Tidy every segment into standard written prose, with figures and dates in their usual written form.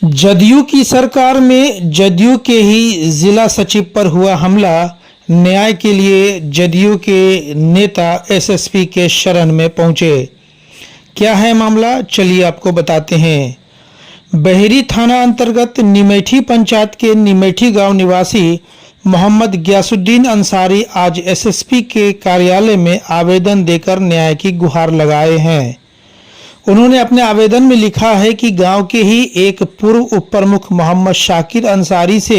जदयू की सरकार में जदयू के ही जिला सचिव पर हुआ हमला। न्याय के लिए जदयू के नेता एसएसपी के शरण में पहुंचे। क्या है मामला, चलिए आपको बताते हैं। बहेरी थाना अंतर्गत निमेठी पंचायत के निमेठी गांव निवासी मोहम्मद गयासुद्दीन अंसारी आज एसएसपी के कार्यालय में आवेदन देकर न्याय की गुहार लगाए हैं। उन्होंने अपने आवेदन में लिखा है कि गांव के ही एक पूर्व उप प्रमुख मोहम्मद शाकिर अंसारी से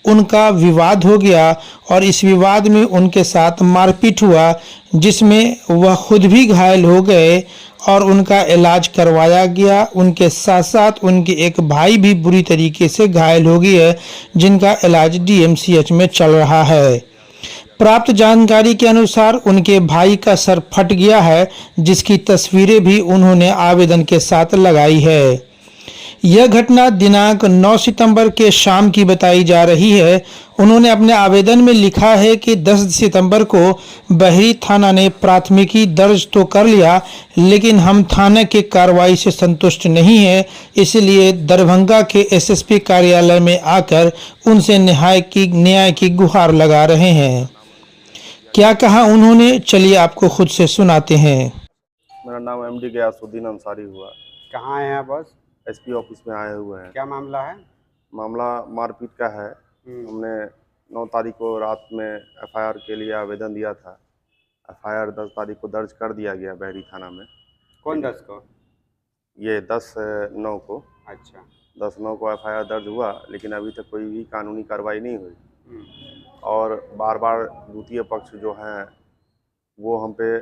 उनका विवाद हो गया और इस विवाद में उनके साथ मारपीट हुआ, जिसमें वह खुद भी घायल हो गए और उनका इलाज करवाया गया। उनके साथ साथ उनके एक भाई भी बुरी तरीके से घायल हो गए है, जिनका इलाज डीएमसीएच में चल रहा है। प्राप्त जानकारी के अनुसार उनके भाई का सर फट गया है, जिसकी तस्वीरें भी उन्होंने आवेदन के साथ लगाई है। यह घटना दिनांक 9 सितंबर के शाम की बताई जा रही है। उन्होंने अपने आवेदन में लिखा है कि 10 सितंबर को बहेरी थाना ने प्राथमिकी दर्ज तो कर लिया, लेकिन हम थाना के कार्रवाई से संतुष्ट नहीं है, इसलिए दरभंगा के एसएसपी कार्यालय में आकर उनसे न्याय की गुहार लगा रहे हैं। क्या कहा उन्होंने, चलिए आपको खुद से सुनाते हैं। मेरा नाम एमडी गयासुद्दीन अंसारी हुआ। कहाँ हैं आप? बस एसपी ऑफिस में आए हुए हैं। क्या मामला है? मामला मारपीट का है। हमने 9 तारीख को रात में एफआईआर के लिए आवेदन दिया था। एफआईआर 10 तारीख को दर्ज कर दिया गया बहेरी थाना में। कौन 10 को? ये 10/9 को। अच्छा। 10/9 को एफआईआर दर्ज हुआ, लेकिन अभी तक कोई भी कानूनी कार्रवाई नहीं हुई और बार बार द्वितीय पक्ष जो हैं वो हम पे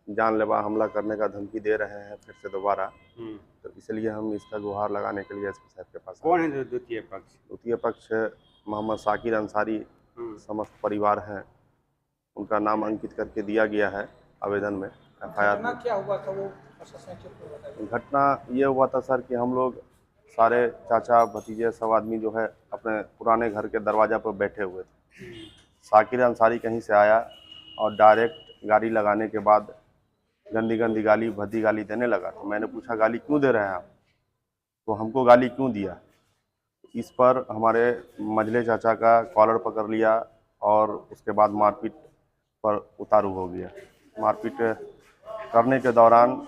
जानलेवा हमला करने का धमकी दे रहे हैं फिर से दोबारा। तो इसलिए हम इसका गुहार लगाने के लिए एसपी साहब के पास। कौन है द्वितीय पक्ष? द्वितीय पक्ष मोहम्मद शाकिर अंसारी समस्त परिवार हैं, उनका नाम अंकित करके दिया गया है आवेदन में। एफआईआर में क्या हुआ था वो घटना ये हुआ था सर कि हम लोग सारे चाचा भतीजे सब आदमी जो है अपने पुराने घर के दरवाजा पर बैठे हुए थे। शाकिर अंसारी कहीं से आया और डायरेक्ट गाड़ी लगाने के बाद गंदी गंदी गाली भद्दी गाली देने लगा। तो मैंने पूछा गाली क्यों दे रहे हैं आप, तो हमको गाली क्यों दिया। इस पर हमारे मझले चाचा का कॉलर पकड़ लिया और उसके बाद मारपीट पर उतारू हो गया। मारपीट करने के दौरान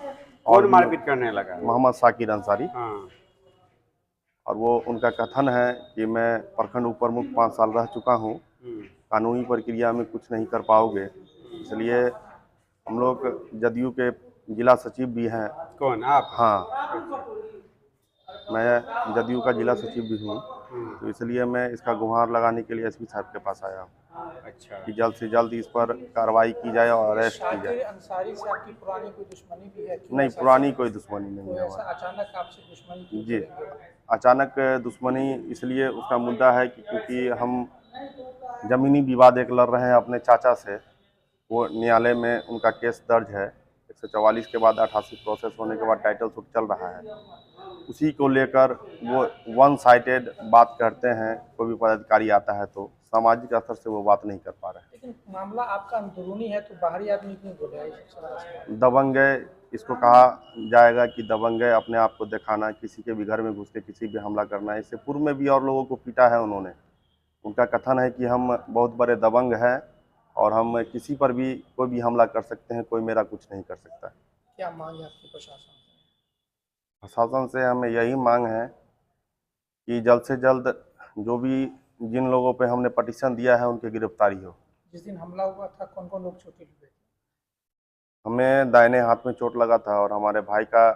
और मारपीट करने लगा मोहम्मद शाकिर अंसारी। हाँ। और वो उनका कथन है कि मैं प्रखंड उप प्रमुख 5 साल रह चुका हूँ, कानूनी प्रक्रिया में कुछ नहीं कर पाओगे, इसलिए हम लोग जदयू के जिला सचिव भी हैं। कौन आप? हाँ, मैं जदयू का जिला सचिव भी हूँ, तो इसलिए मैं इसका गुहार लगाने के लिए एसपी साहब के पास आया हूँ। अच्छा। कि जल्द से जल्द इस पर कार्रवाई की जाए और अरेस्ट की जाए। अंसारी से आपकी पुरानी कोई दुश्मनी भी है? नहीं, पुरानी कोई दुश्मनी नहीं है। अचानक आपसे दुश्मनी जी, अचानक दुश्मनी इसलिए उसका मुद्दा है कि क्योंकि हम ज़मीनी विवाद एक लड़ रहे हैं अपने चाचा से। वो न्यायालय में उनका केस दर्ज है। 144 के बाद 88 प्रोसेस होने के बाद टाइटल सूट चल रहा है। उसी को लेकर वो वन साइडेड बात करते हैं। कोई भी पदाधिकारी आता है तो सामाजिक स्तर से वो बात नहीं कर पा रहे हैं। लेकिन मामला आपका अंदरूनी है, तो बाहरी आदमी क्यों बोले? दबंग है, इसको कहा जाएगा कि दबंग है, अपने आप को दिखाना, किसी के भी घर में घुस के किसी भी हमला करना। इससे पूर्व में भी और लोगों को पीटा है उन्होंने। उनका कथन है कि हम बहुत बड़े दबंग हैं और हम किसी पर भी कोई भी हमला कर सकते हैं, कोई मेरा कुछ नहीं कर सकता। क्या मांग है आपकी प्रशासन से? प्रशासन से हमें यही मांग है कि जल्द से जल्द जो भी जिन लोगों पे हमने पटिशन दिया है उनकी गिरफ्तारी हो। जिस दिन हमला हुआ था कौन कौन लोग चोटिल हुए थे? हमें दाहिने हाथ में चोट लगा था और हमारे भाई का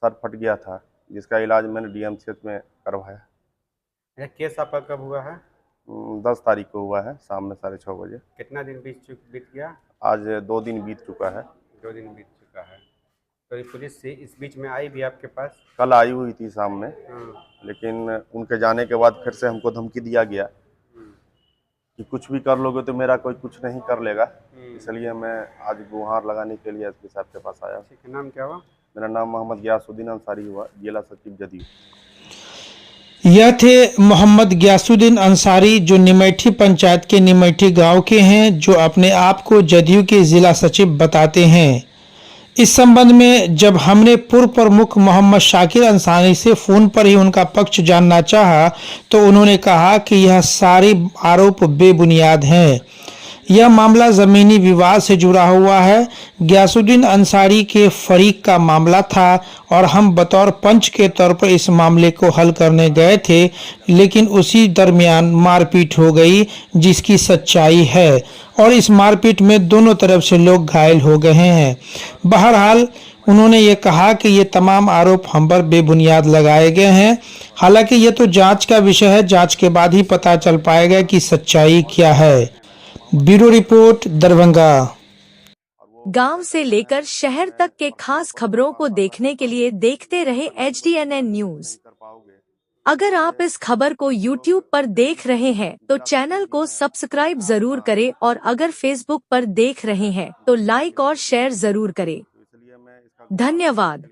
सर फट गया था, जिसका इलाज मैंने डीएमसीएच में करवाया। केस आपका कब हुआ है? 10 तारीख को हुआ है, शाम में 6:30 बजे। कितना दिन बीत गया? आज 2 दिन बीत चुका है। 2 दिन बीत चुका है। तो ये पुलिस से इस बीच में आई भी आपके पास? कल आई हुई थी शाम में, लेकिन उनके जाने के बाद फिर से हमको धमकी दिया गया कि कुछ भी कर लोगे तो मेरा कोई कुछ नहीं कर लेगा। इसलिए मैं आज गुहार लगाने के लिए एसपी साहब के पास आया। ठीक है, नाम क्या हुआ? मेरा नाम मोहम्मद गयासुद्दीन अंसारी हुआ, जिला सचिव जदयू। यह थे मोहम्मद गयासुद्दीन अंसारी, जो निमेठी पंचायत के निमेठी गांव के हैं, जो अपने आप को जदयू के जिला सचिव बताते हैं। इस संबंध में जब हमने पूर्व प्रमुख मोहम्मद शाकिर अंसारी से फोन पर ही उनका पक्ष जानना चाहा तो उन्होंने कहा कि यह सारे आरोप बेबुनियाद हैं। यह मामला जमीनी विवाद से जुड़ा हुआ है। गयासुद्दीन अंसारी के फरीक का मामला था और हम बतौर पंच के तौर पर इस मामले को हल करने गए थे, लेकिन उसी दरमियान मारपीट हो गई जिसकी सच्चाई है और इस मारपीट में दोनों तरफ से लोग घायल हो गए हैं। बहरहाल उन्होंने ये कहा कि ये तमाम आरोप हम पर बेबुनियाद लगाए गए हैं। हालांकि ये तो जांच का विषय है, जांच के बाद ही पता चल पाएगा कि सच्चाई क्या है। Bureau report, Darbhanga. गांव से लेकर शहर तक के खास खबरों को देखने के लिए देखते रहे HDNN न्यूज। अगर आप इस खबर को YouTube पर देख रहे हैं तो चैनल को सब्सक्राइब जरूर करें और अगर Facebook पर देख रहे हैं तो लाइक और शेयर जरूर करें। धन्यवाद।